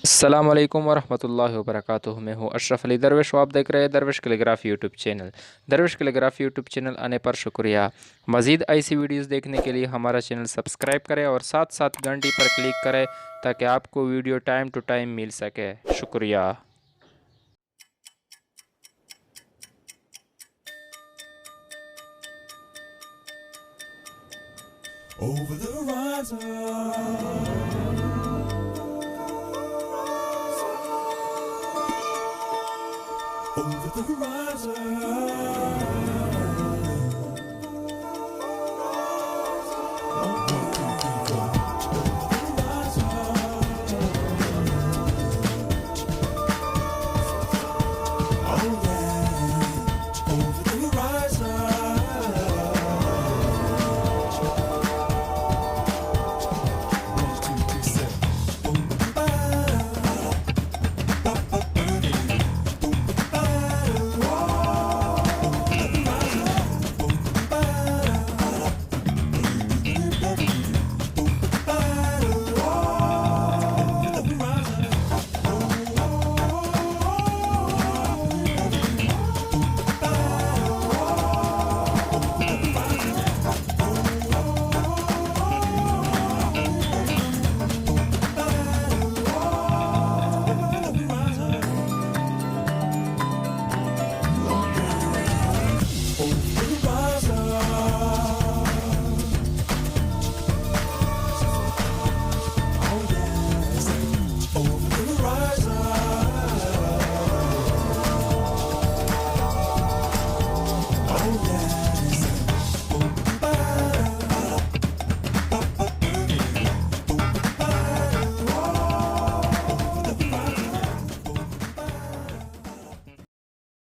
अस्सलाम वालेकुम वरहमतुल्लाहि वबरकातुहू। मैं हूँ अशरफ अली दरवेश और आप देख रहे हैं दरवेश कैलीग्राफी यूट्यूब चैनल। दरवेश कैलीग्राफी यूट्यूब चैनल आने पर शुक्रिया। मज़ीद ऐसी वीडियोस देखने के लिए हमारा चैनल सब्सक्राइब करें और साथ साथ घंटी पर क्लिक करें ताकि आपको वीडियो टाइम टू टाइम मिल सके। शुक्रिया। Over the horizon, over the horizon.